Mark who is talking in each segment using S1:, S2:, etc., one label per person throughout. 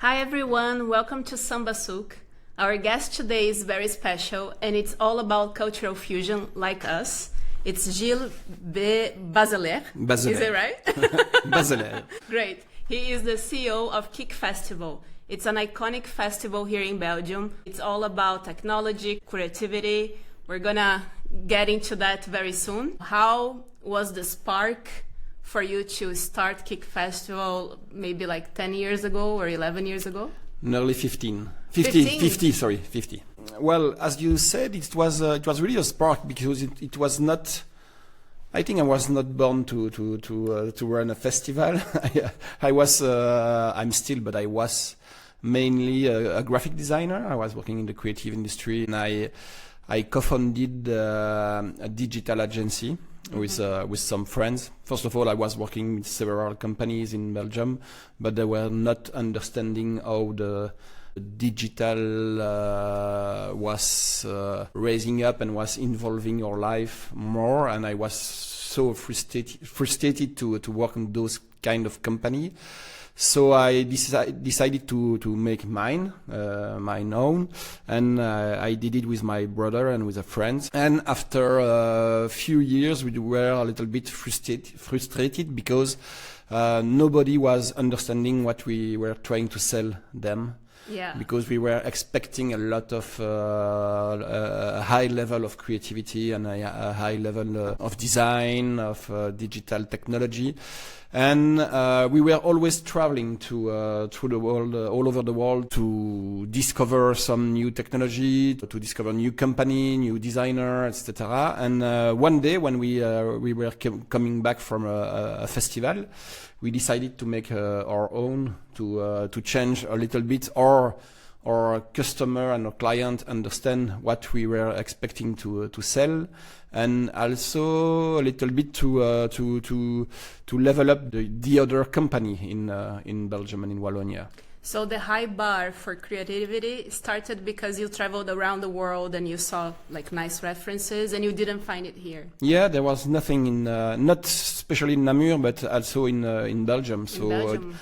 S1: Hi everyone, welcome to Samba Souk. Our guest today is very special and it's all about cultural fusion like us. It's Gilles Baselert. Is it right?
S2: Baselert.
S1: Great. He is the CEO of KIKK Festival. It's an iconic festival here in Belgium. It's all about technology, creativity. We're gonna get into that very soon. How was the spark for you to start KIKK Festival maybe like 10 years ago or 11 years ago?
S2: Nearly 15. 50. Well, as you said, it was really a spark because it was not. I think I was not born to run a festival. I was. I'm still, but I was mainly a graphic designer. I was working in the creative industry, and I co-founded a digital agency with some friends. First of all, I was working with several companies in Belgium, but they were not understanding how the digital was raising up and was involving your life more. And I was so frustrated to work in those kind of company. So I decided to make mine own, and I did it with my brother and with a friend. And after a few years, we were a little bit frustrated because nobody was understanding what we were trying to sell them.
S1: Yeah.
S2: Because we were expecting a lot of a high level of creativity and a high level of design, of digital technology. And we were always traveling through the world, all over the world, to discover some new technology, to discover new company, new designer, etc. And one day, when we were coming back from a festival, we decided to make our own, to change a little bit our customer and our client understand what we were expecting to sell, and also a little bit to level up the other company in Belgium and in Wallonia.
S1: So the high bar for creativity started because you traveled around the world and you saw like nice references and you didn't find it here.
S2: Yeah, there was nothing in, not especially in Namur, but also in Belgium. So
S1: in Belgium.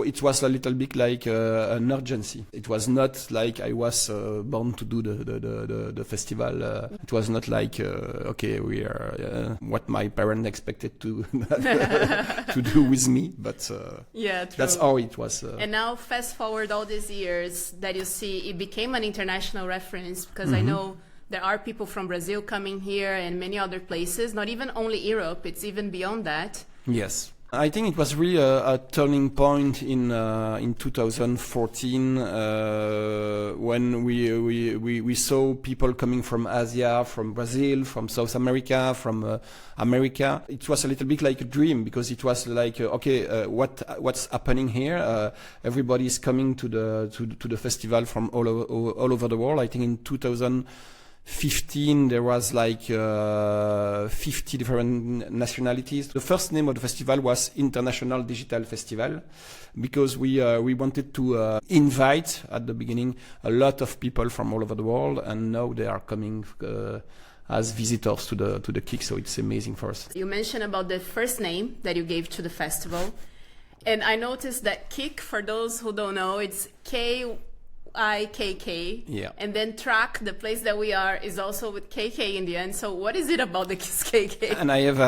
S2: it was a little bit like an urgency. It was not like I was born to do the festival. It was not like, okay, we are what my parents expected to to do with me. But
S1: yeah, true.
S2: That's how it was.
S1: And now fast forward all these years that you see it became an international reference, because I know there are people from Brazil coming here and many other places, not even only Europe, it's even beyond that.
S2: Yes. I think it was really a turning point in 2014 when we saw people coming from Asia, from Brazil, from South America, from America. It was a little bit like a dream, because it was like what's happening here? Everybody is coming to the festival from all over the world. I think in 2015 there was like 50 different nationalities. The first name of the festival was International Digital Festival, because we wanted to invite at the beginning a lot of people from all over the world, and now they are coming as visitors to the KIKK, so it's amazing for us.
S1: You mentioned about the first name that you gave to the festival, and I noticed that KIKK, for those who don't know, it's KIKK.
S2: Yeah.
S1: And then track, the place that we are, is also with KK in the end. So what is it about the KK?
S2: And I have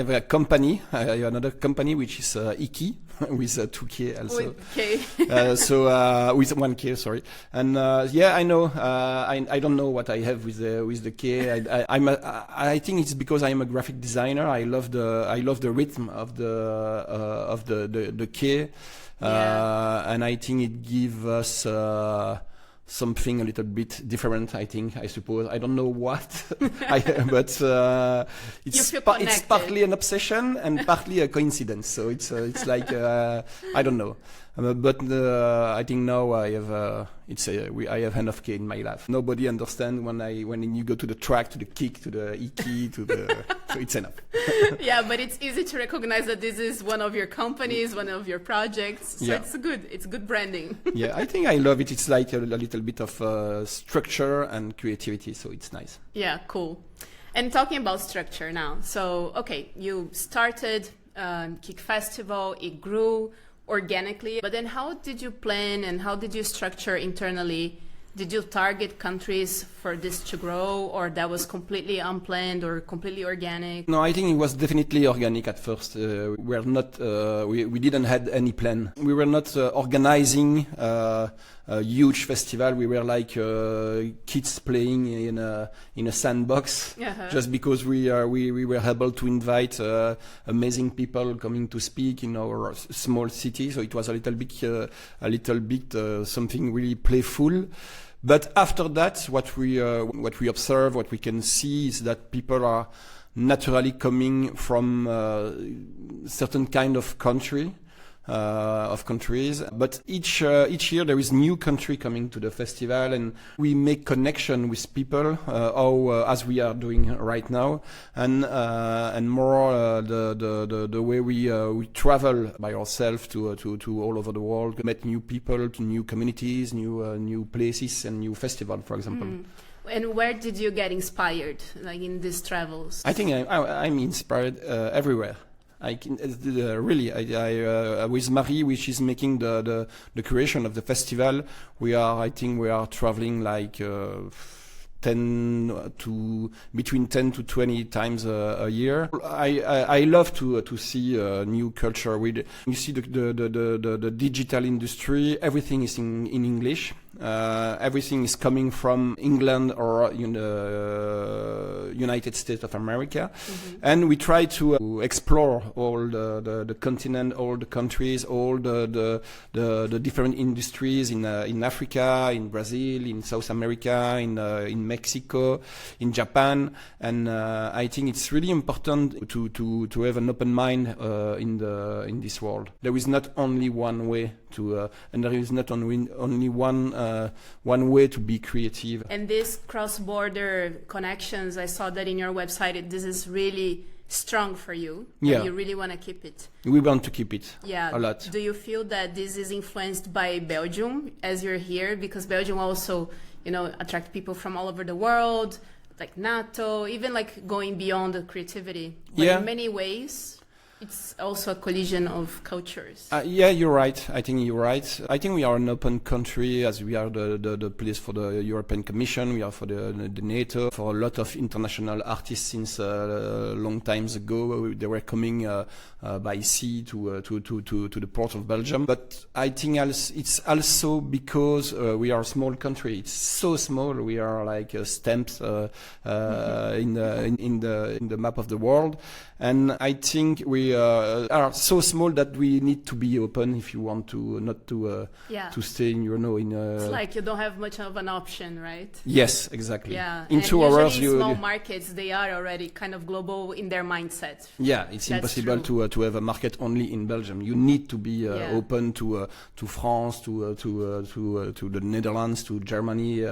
S2: a company, another company which is KIKK with 2K also.
S1: With K.
S2: So with 1K, sorry. And yeah, I know. I don't know what I have with the K. I think it's because I am a graphic designer. I love the rhythm of the K.
S1: Yeah.
S2: And I think it gives us something a little bit different. I suppose. I don't know what, but it's partly an obsession and partly a coincidence. So it's like I don't know. But I think now I have I have enough K in my life. Nobody understands when you go to the track, to the KIKK, to the EK, so it's enough.
S1: Yeah, but it's easy to recognize that this is one of your companies, one of your projects. So yeah. It's good branding.
S2: Yeah, I think I love it. It's like a little bit of structure and creativity, so it's nice.
S1: Yeah, cool. And talking about structure now, so okay, you started KIKK Festival, it grew. organically. But then how did you plan and how did you structure internally? Did you target countries for this to grow, or that was completely unplanned or completely organic?
S2: No, I think it was definitely organic at first. We didn't have any plan. We were not organizing a huge festival. We were like kids playing in a sandbox, just because we were able to invite amazing people coming to speak in our small city. So it was a little bit something really playful. But after that, what we observe, what we can see is that people are naturally coming from certain kind of countries. But each year there is new country coming to the festival, and we make connection with people, as we are doing right now, and more the way we travel by ourselves to all over the world, met new people, to new communities, new places, and new festival, for example.
S1: And where did you get inspired, like in these travels?
S2: I think I'm inspired everywhere. I can really. With Marie, which is making the creation of the festival, I think we are traveling like between 10 to 20 times a year. I love to see new culture. You see the digital industry. Everything is in English. Everything is coming from England or United States of America, and we try to explore all the continent, all the countries, all the different industries in Africa, in Brazil, in South America, in Mexico, in Japan, and I think it's really important to have an open mind in this world. There is not only one way and there is not only one way to be creative.
S1: And these cross-border connections, I saw that in your website. This is really strong for you.
S2: Yeah.
S1: And you really want to keep it.
S2: We want to keep it.
S1: Yeah.
S2: A lot.
S1: Do you feel that this is influenced by Belgium as you're here? Because Belgium also, attract people from all over the world, like NATO, even like going beyond the creativity. But in many ways, it's also a collision of cultures.
S2: Yeah, you're right. I think you're right. I think we are an open country, as we are the place for the European Commission. We are for the NATO. For a lot of international artists since long times ago, they were coming by sea to the port of Belgium. But I think it's also because we are a small country. It's so small. We are like stamps in the map of the world. And I think we are so small that we need to be open if you want to not to stay in
S1: it's like you don't have much of an option, right?
S2: Yes, exactly.
S1: Yeah.
S2: In 2 hours,
S1: small markets, they are already kind of global in their mindset.
S2: Yeah, it's impossible to have a market only in Belgium. You need to be open to France, to the Netherlands, to Germany,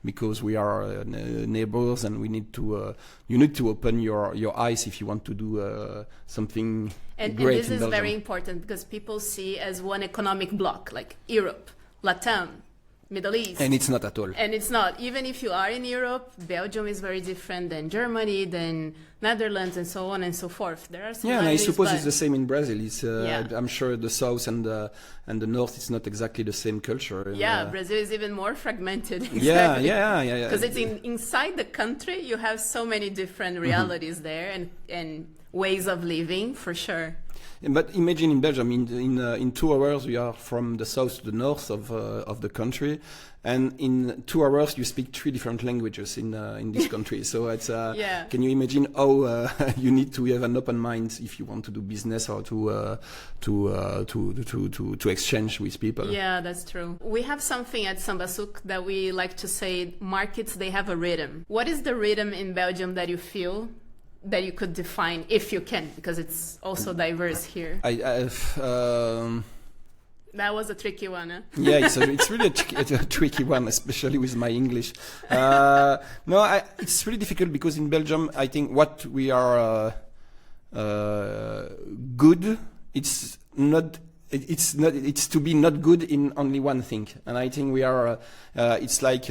S2: because we are neighbors, and we need to. You need to open your eyes if you want to do something
S1: and
S2: great
S1: this
S2: in
S1: is
S2: Belgium.
S1: Very important because people see as one economic bloc, like Europe, Latam, Middle East.
S2: And it's not at all.
S1: And it's not. Even if you are in Europe, Belgium is very different than Germany, than Netherlands, and so on and so forth. There are
S2: and I suppose it's the same in Brazil. It's I'm sure the south and the north, it's not exactly the same culture.
S1: Brazil is even more fragmented.
S2: Exactly. Yeah.
S1: Because it's inside the country, you have so many different realities there and ways of living, for sure.
S2: But imagine in Belgium, in 2 hours we are from the south to the north of the country, and in 2 hours you speak 3 different languages in this country. So it's can you imagine how you need to have an open mind if you want to do business or to exchange with people?
S1: Yeah, that's true. We have something at Sambasuk that we like to say: markets, they have a rhythm. What is the rhythm in Belgium that you feel? That you could define, if you can, because it's also diverse here. That was a tricky one, huh?
S2: Yeah, it's really a tricky one, especially with my English. It's really difficult because in Belgium, I think what we are good, it's to be not good in only one thing. And I think we are, it's like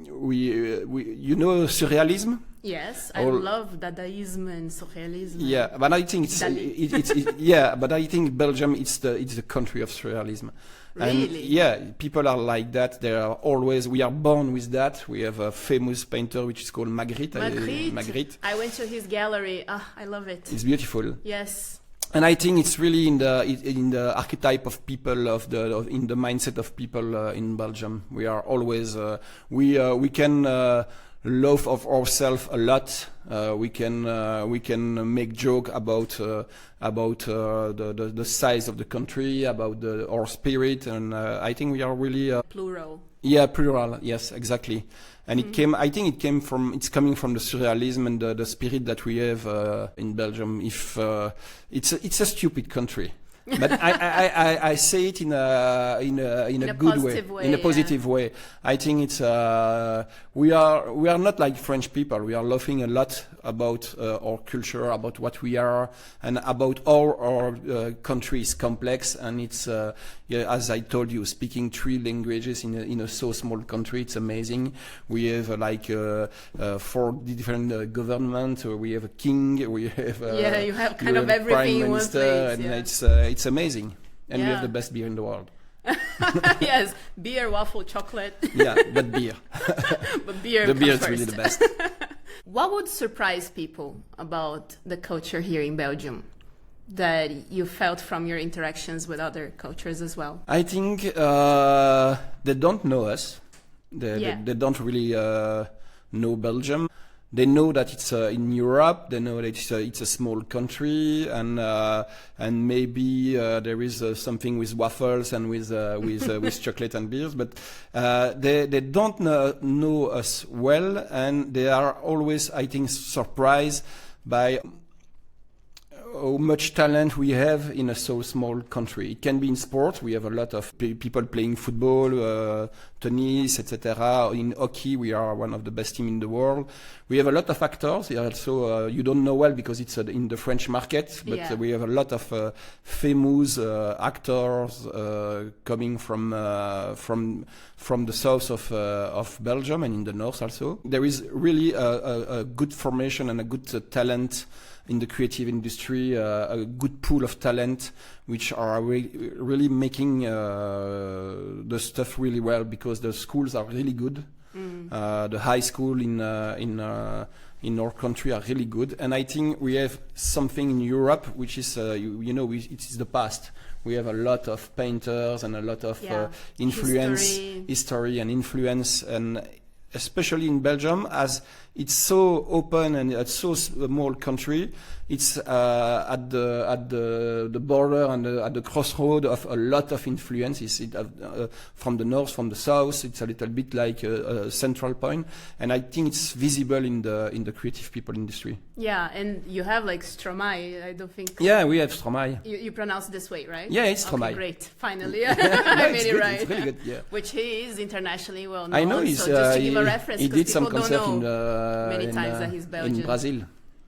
S2: you know surrealism.
S1: Yes, I love Dadaism and Surrealism.
S2: Yeah, but I think but I think Belgium it's the country of surrealism.
S1: Really?
S2: And yeah, people are like that. We are born with that. We have a famous painter which is called Magritte.
S1: Magritte. I went to his gallery. I love it.
S2: It's beautiful.
S1: Yes.
S2: And I think it's really in the archetype of people in the mindset of people in Belgium. We are always we can love of ourselves a lot. We can make joke about the size of the country, about our spirit, and I think we are really
S1: plural.
S2: Yeah, plural. Yes, exactly. And it's coming from the surrealism and the spirit that we have in Belgium. If it's a stupid country. But I say it in a good way, in a positive way. I think it's we are not like French people. We are laughing a lot about our culture, about what we are, and about our country is complex. And it's as I told you, speaking 3 languages in a so small country, it's amazing. We have 4 different government. We have a king. We have
S1: you have kind of everything
S2: prime
S1: in one
S2: minister,
S1: place.
S2: And it's amazing, and we have the best beer in the world.
S1: Yes, beer, waffle, chocolate.
S2: Yeah, but beer.
S1: But beer.
S2: The beer
S1: is
S2: really the best.
S1: What would surprise people about the culture here in Belgium that you felt from your interactions with other cultures as well?
S2: I think they don't know us. They don't really know Belgium. They know that it's in Europe. They know that it's a small country, and maybe there is something with waffles and with chocolate and beers. But they don't know us well, and they are always, I think, surprised by how much talent we have in a so small country. It can be in sport. We have a lot of people playing football, tennis, etc. In hockey, we are one of the best teams in the world. We have a lot of actors. Also, you don't know well because it's in the French market, but we have a lot of famous actors coming from the south of Belgium and in the north also. There is really a good formation and a good talent in the creative industry, a good pool of talent, which are really making the stuff really well, because the schools are really good. The high school in our country are really good, and I think we have something in Europe which is it is the past. We have a lot of painters and a lot of influence, history and influence, and especially in Belgium, as it's so open and it's so small country, it's at the border and at the crossroad of a lot of influences. From the north, from the south, it's a little bit like a central point, and I think it's visible in the creative people industry. Yeah, and you have like Stromae, I don't think. Yeah, we have Stromae. You pronounce it this way, right? Yeah, it's Stromae. Okay, great, finally, I made it right. It's really good, yeah. Which he is internationally well known. I know he's. So just to give a reference, he did some concert many times that he's Belgian. In Brazil.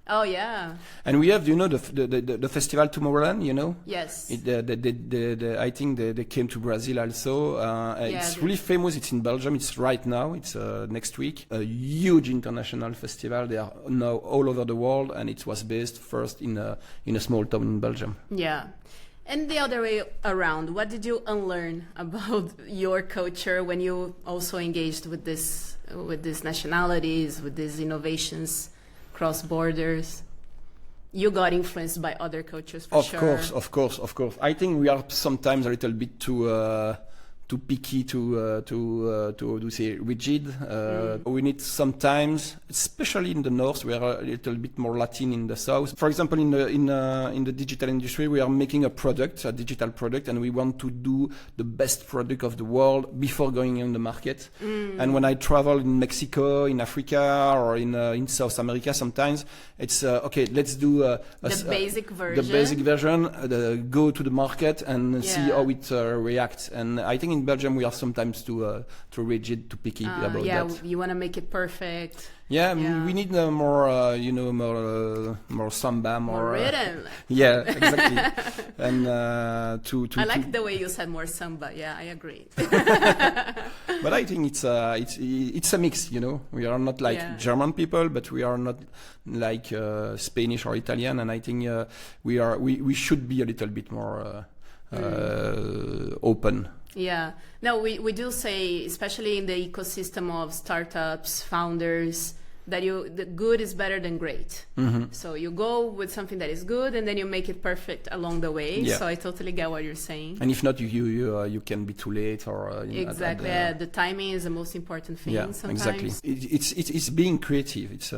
S2: Oh yeah. And we have, the festival Tomorrowland, Yes. I think they came to Brazil also. It's really famous. It's in Belgium. It's right now. It's next week. A huge international festival. They are now all over the world, and it was based first in a small town in Belgium. Yeah. And the other way around, what did you unlearn about your culture when you also engaged with these nationalities, with these innovations? Cross borders, you got influenced by other cultures for sure. Of course. I think we are sometimes a little bit too picky, to say rigid. We need sometimes, especially in the north, we are a little bit more Latin in the south. For example, in the digital industry, we are making a digital product, and we want to do the best product of the world before going on the market. And when I travel in Mexico, in Africa, or in South America, sometimes it's okay. Let's do the basic version. The basic version. Go to the market and see how it reacts. And I think in in Belgium we are sometimes too rigid, too picky about that.
S1: You want to make it perfect.
S2: Yeah, we need more, more samba,
S1: more rhythm.
S2: Yeah, exactly. And
S1: I like the way you said more samba. Yeah, I agree.
S2: But I think it's a mix. We are not like German people, but we are not like Spanish or Italian. And I think we should be a little bit more open.
S1: Yeah. No, we do say, especially in the ecosystem of startups, founders, that the good is better than great. Mm-hmm. So you go with something that is good, and then you make it perfect along the way. Yeah. So I totally get what you're saying.
S2: And if not, you can be too late or
S1: exactly. The timing is the most important thing.
S2: Yeah,
S1: sometimes.
S2: Exactly. It's being creative. It's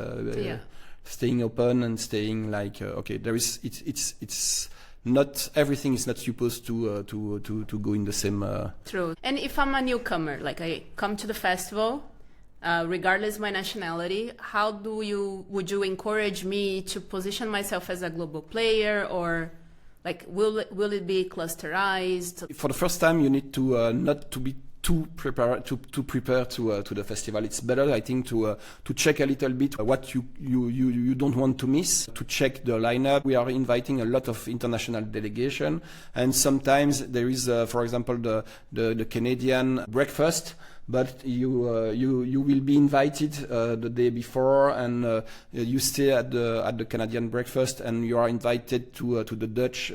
S2: staying open and staying like okay. There is it's. Not everything is not supposed to go in the same.
S1: True. And if I'm a newcomer, like I come to the festival, regardless of my nationality, how would you encourage me to position myself as a global player, or like will it be clusterized? For
S2: the first time, you need to not to be to prepare to the festival. It's better, I think, to check a little bit what you don't want to miss, to check the lineup. We are inviting a lot of international delegation, and sometimes there is, for example, the Canadian breakfast. But you will be invited the day before, and you stay at the Canadian breakfast, and you are invited to the Dutch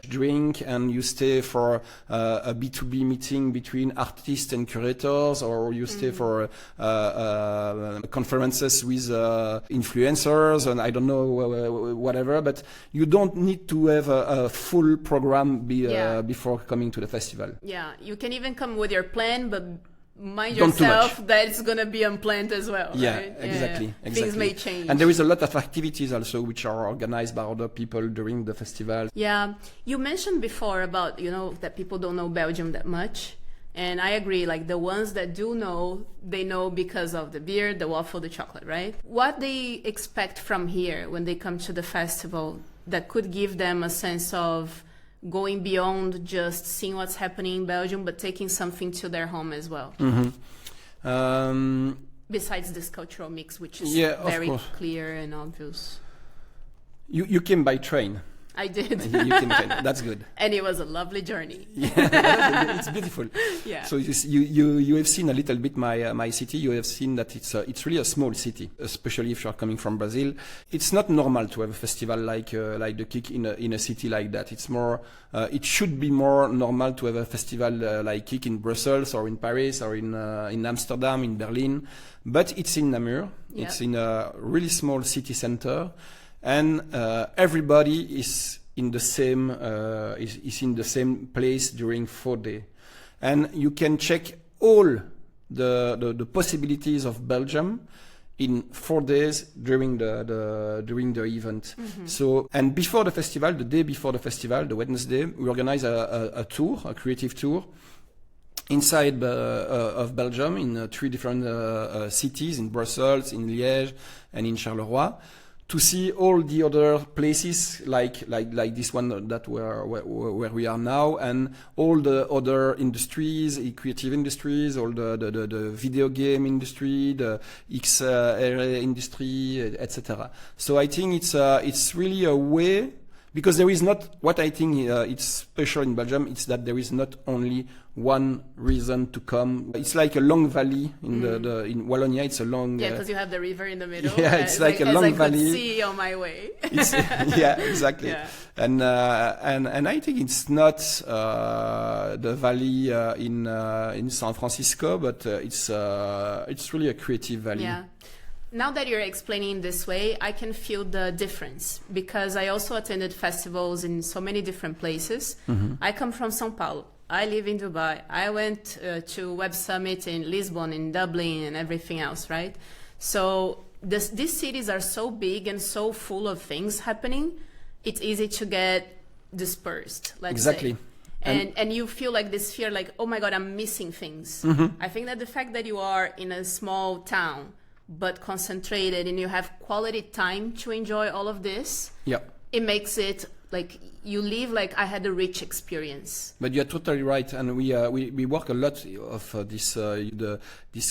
S2: drink, and you stay for a B2B meeting between artists and curators, or you stay for conferences with influencers, and I don't know whatever. But you don't need to have a full program before coming to the festival.
S1: Yeah, you can even come with your plan, but mind yourself that it's going to be unplanned as well.
S2: Yeah,
S1: right?
S2: exactly.
S1: Things may change.
S2: And there is a lot of activities also which are organized by other people during the festival.
S1: Yeah, you mentioned before about, that people don't know Belgium that much. And I agree, like the ones that do know, they know because of the beer, the waffle, the chocolate, right? What they expect from here when they come to the festival that could give them a sense of going beyond just seeing what's happening in Belgium, but taking something to their home as well.
S2: Mm-hmm.
S1: Besides this cultural mix, which is very clear and obvious.
S2: You came by train.
S1: I did.
S2: That's good.
S1: And it was a lovely journey.
S2: Yeah, it's beautiful.
S1: Yeah.
S2: So you have seen a little bit my city. You have seen that it's really a small city, especially if you are coming from Brazil. It's not normal to have a festival like the KIKK in a city like that. It's more. It should be more normal to have a festival like KIKK in Brussels or in Paris or in Amsterdam, in Berlin. But it's in Namur. Yeah. It's in a really small city center. And everybody is in the same place during 4 days, and you can check all the possibilities of Belgium in 4 days during the event. Mm-hmm. So, and before the festival, the day before the festival, the Wednesday, we organize a tour, a creative tour inside of Belgium in 3 different cities, in Brussels, in Liège, and in Charleroi, to see all the other places like this one that where we are now, and all the other industries, creative industries, all the video game industry, the XR industry, etc. So I think it's really a way, because there is not, what I think it's special in Belgium, it's that there is not only one reason to come. It's like a long valley in in Wallonia. It's a long
S1: because you have the river in the middle.
S2: Yeah, it's like a long valley.
S1: I could see on my way.
S2: Yeah, exactly. Yeah. And I think it's not the valley in San Francisco, but it's really a creative valley.
S1: Yeah. Now that you're explaining this way, I can feel the difference, because I also attended festivals in so many different places. Mm-hmm. I come from São Paulo. I live in Dubai. I went to Web Summit in Lisbon, in Dublin, and everything else, right? So these cities are so big and so full of things happening, it's easy to get dispersed, let's say. And you feel like this fear, like, oh my God, I'm missing things. Mm-hmm. I think that the fact that you are in a small town, but concentrated, and you have quality time to enjoy all of this, it makes it
S2: But
S1: you live like I had a rich experience.
S2: But you're totally right, and we work a lot of this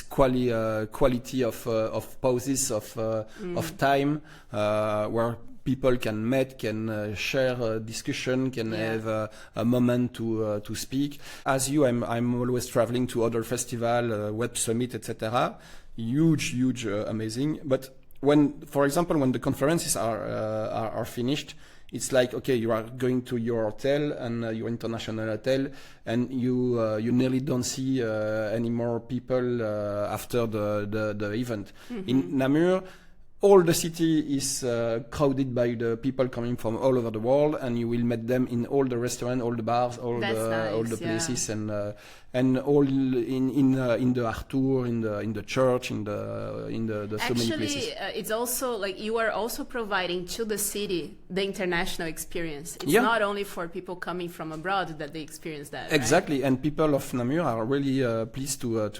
S2: quality of pauses of time where people can meet, can share a discussion, can have a moment to speak. As you, I'm always traveling to other festival, Web Summit, etc. Huge, amazing. But for example, when the conferences are finished, it's like, okay, you are going to your hotel and your international hotel, and you nearly don't see any more people after the event. In Namur, all the city is crowded by the people coming from all over the world, and you will meet them in all the restaurants, all the bars, all the places, and all in the Arthur, in the church, in the so many places.
S1: Actually, it's also like you are also providing to the city the international experience. It's not only for people coming from abroad that they experience that.
S2: Exactly,
S1: right?
S2: and people of Namur are really pleased to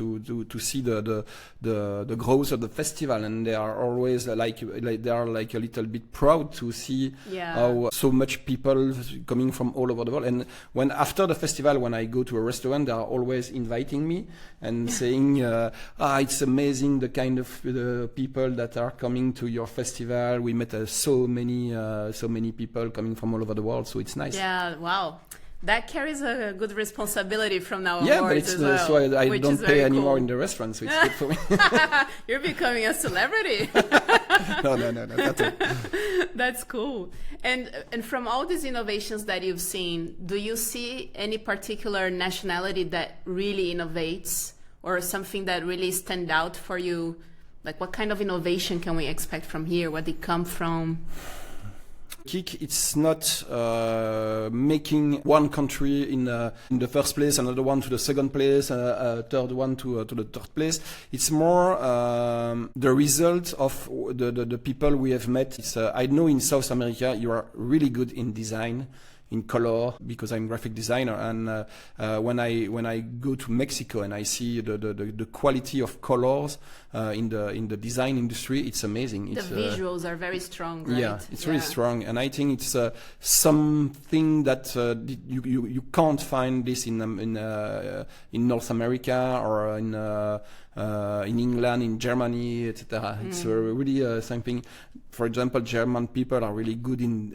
S2: see the growth of the festival, and they are always like they are like a little bit proud to see how so much people coming from all over the world. And when after the festival, when I go to a restaurant, they are always inviting me and saying, it's amazing the kind of people that are coming to your festival. We met so many people coming from all over the world, so it's nice.
S1: Yeah, wow. That carries a good responsibility from now
S2: onwards.
S1: Yeah, but
S2: it's so I don't pay anymore in the restaurant, so it's good for me.
S1: You're becoming a celebrity.
S2: No, not at all.
S1: That's cool. And from all these innovations that you've seen, do you see any particular nationality that really innovates, or something that really stand out for you? Like, what kind of innovation can we expect from here? Where they come from?
S2: KIKK, it's not making one country in the first place, another one to the second place, a third one to the third place. It's more the result of the people we have met. It's, I know in South America you are really good in design, in color, because I'm graphic designer, and when I go to Mexico and I see the quality of colors in the design industry, it's amazing.
S1: The visuals are very strong, right?
S2: Yeah, it's really strong, and I think it's something that you can't find this in North America or in England, in Germany, etc. It's really something. For example, German people are really good in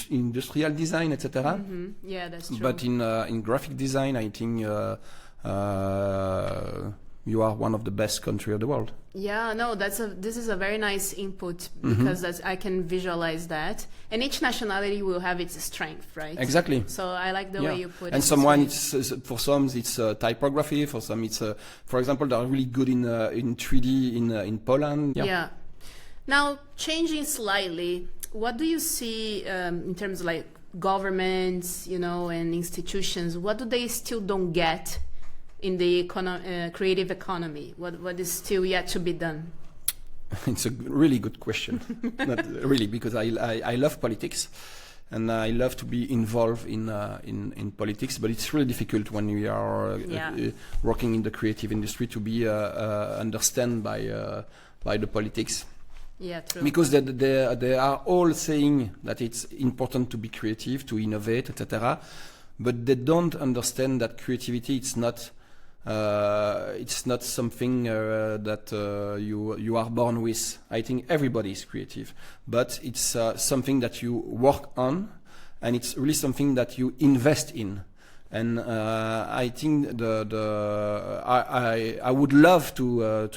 S2: industrial design, etc.
S1: Yeah, that's true.
S2: But in graphic design, I think you are one of the best country of the world.
S1: Yeah, no, this is a very nice input, because I can visualize that. And each nationality will have its strength, right?
S2: Exactly.
S1: So I like the way you put it.
S2: And for some it's typography, for some it's for example, they are really good in 3D in Poland.
S1: Yeah. Now, changing slightly, what do you see in terms of like governments, and institutions? What do they still don't get in the creative economy? What is still yet to be done?
S2: It's a really good question. Not really, because I love politics, and I love to be involved in politics. But it's really difficult when you are working in the creative industry to be understood by the politics.
S1: Yeah, true.
S2: Because they are all saying that it's important to be creative, to innovate, etc. But they don't understand that creativity it's not something that you are born with. I think everybody is creative, but it's something that you work on, and it's really something that you invest in. And I think I would love to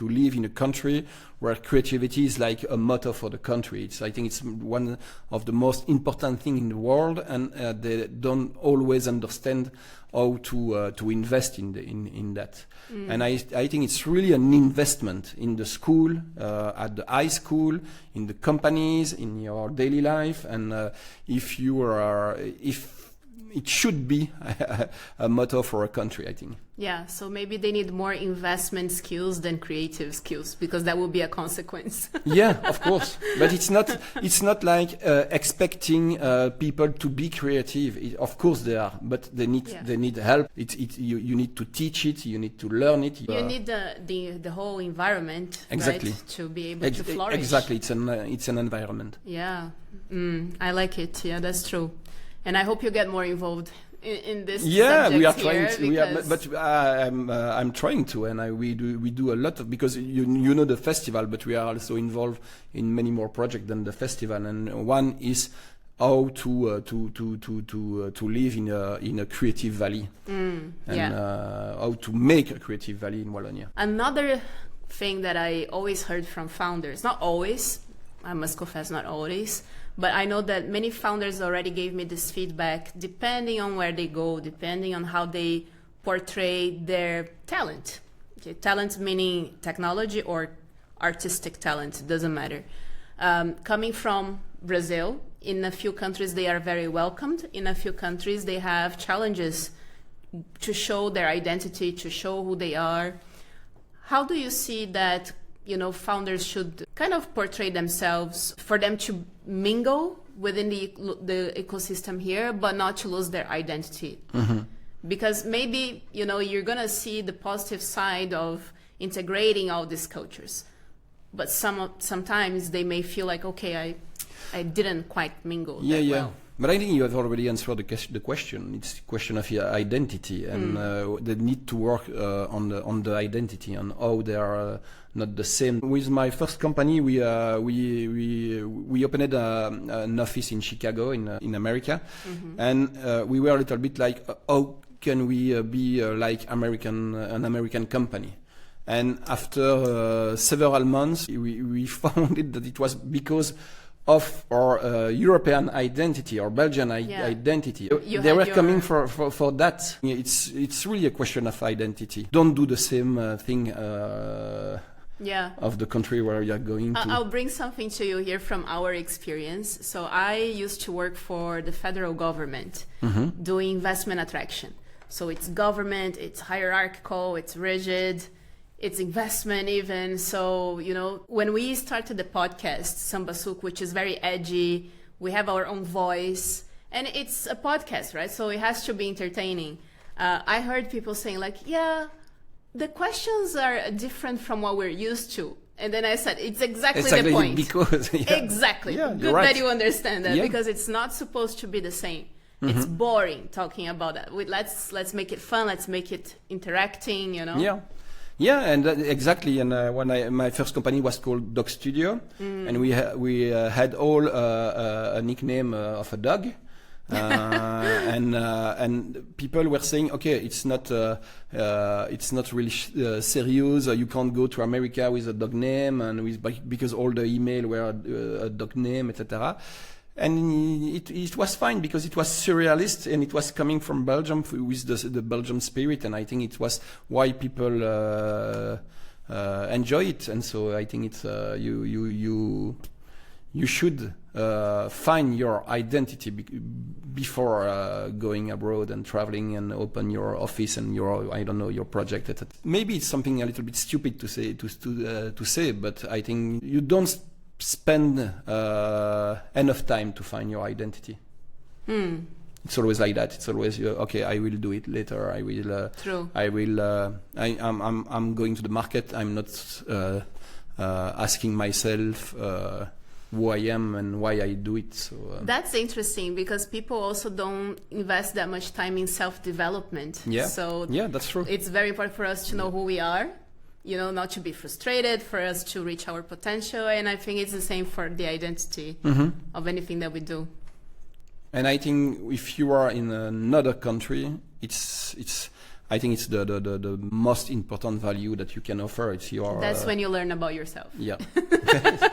S2: live in a country where creativity is like a motto for the country. I think it's one of the most important things in the world, and they don't always understand how to invest in that. And I think it's really an investment in the school, at the high school, in the companies, in your daily life. And if it should be a motto for a country, I think.
S1: Yeah, so maybe they need more investment skills than creative skills, because that will be a consequence.
S2: Yeah, of course. But it's not like expecting people to be creative. Of course they are, but they need help. You need to teach it, you need to learn it.
S1: You need the whole environment,
S2: exactly,
S1: right, to be able to flourish.
S2: Exactly, it's an environment.
S1: Yeah, I like it. Yeah, that's true. And I hope you get more involved in this.
S2: Yeah, we are
S1: here,
S2: trying to. But I'm trying to, and we do a lot of, because you know the festival, but we are also involved in many more projects than the festival. And one is how to live in a creative valley, and how to make a creative valley in Wallonia.
S1: Another thing that I always heard from founders, not always, I must confess, not always. But I know that many founders already gave me this feedback, depending on where they go, depending on how they portray their talent. Okay, talent meaning technology or artistic talent, doesn't matter. Coming from Brazil, in a few countries they are very welcomed. In a few countries they have challenges to show their identity, to show who they are. How do you see that, founders should kind of portray themselves for them to mingle within the ecosystem here, but not to lose their identity? Mm-hmm. Because maybe, you're going to see the positive side of integrating all these cultures. But sometimes they may feel like, okay, I didn't quite mingle that well.
S2: But I think you have already answered the question. It's a question of your identity, and they need to work on the identity and how they are not the same. With my first company, we opened an office in Chicago in America, and we were a little bit like, how can we be like an American company? And after several months, we found that it was because of our European identity or Belgian identity. They were coming for that. It's really a question of identity. Don't do the same thing of the country where you're going to.
S1: I'll bring something to you here from our experience. So I used to work for the federal government doing investment attraction. So it's government, it's hierarchical, it's rigid. It's investment even. So, when we started the podcast, Samba Souk, which is very edgy, we have our own voice, and it's a podcast, right? So it has to be entertaining. I heard people saying like, the questions are different from what we're used to. And then I said, it's exactly the point.
S2: Because,
S1: exactly.
S2: Yeah,
S1: Good
S2: right.
S1: that you understand that, because it's not supposed to be the same. Mm-hmm. It's boring talking about that. Let's make it fun. Let's make it interacting,
S2: Yeah. Yeah, and exactly. And my first company was called Dog Studio, and we had all a nickname of a dog, and people were saying, okay, it's not really serious. You can't go to America with a dog name, and because all the email were a dog name, etc. And it was fine because it was surrealist and it was coming from Belgium with the Belgian spirit, and I think it was why people enjoy it. And so I think it's you should find your identity before going abroad and traveling and open your office and your project. Maybe it's something a little bit stupid to say, but I think you don't spend enough time to find your identity. It's always like that. It's always okay. I will do it later. I will.
S1: True.
S2: I will. I'm going to the market. I'm not asking myself who I am and why I do it. So
S1: that's interesting because people also don't invest that much time in self-development.
S2: Yeah.
S1: So
S2: yeah, that's true.
S1: It's very important for us to know who we are. Not to be frustrated, for us to reach our potential. And I think it's the same for the identity of anything that we do.
S2: And I think if you are in another country, I think it's the most important value that you can offer. It's your.
S1: That's when you learn about yourself.
S2: Yeah.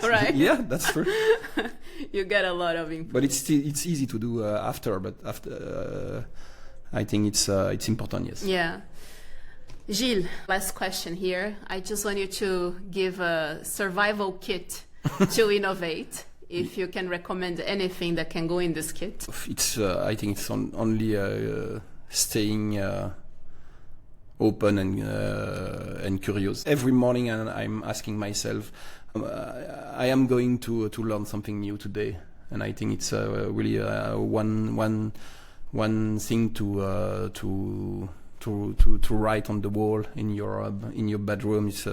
S1: Right.
S2: Yeah, that's true.
S1: You get a lot of info.
S2: But it's easy to do after. But after, I think it's important. Yes.
S1: Yeah. Gilles, last question here. I just want you to give a survival kit to innovate if you can recommend anything that can go in this kit.
S2: It's I think it's only staying open and curious. Every morning I'm asking myself, I am going to learn something new today, and I think it's really one thing to write on the wall in your bedroom is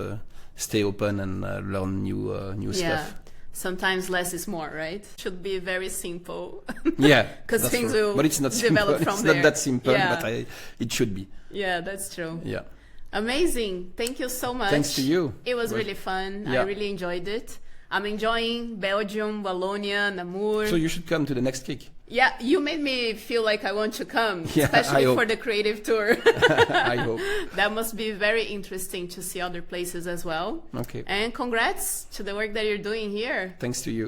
S2: stay open and learn new stuff.
S1: Sometimes less is more, right? Should be very simple.
S2: Yeah,
S1: because things
S2: right.
S1: will
S2: but it's not
S1: develop
S2: simple.
S1: from
S2: It's
S1: there.
S2: not that simple,
S1: Yeah.
S2: but it should be.
S1: Yeah, that's true.
S2: Yeah.
S1: Amazing. Thank you so much.
S2: Thanks to you.
S1: It was really fun.
S2: Yeah.
S1: I really enjoyed it. I'm enjoying Belgium, Wallonia, Namur.
S2: So you should come to the next KIKK.
S1: Yeah, you made me feel like I want to come,
S2: Yeah,
S1: especially
S2: I hope.
S1: for the creative tour.
S2: I hope.
S1: That must be very interesting to see other places as well.
S2: Okay.
S1: And congrats to the work that you're doing here.
S2: Thanks to you.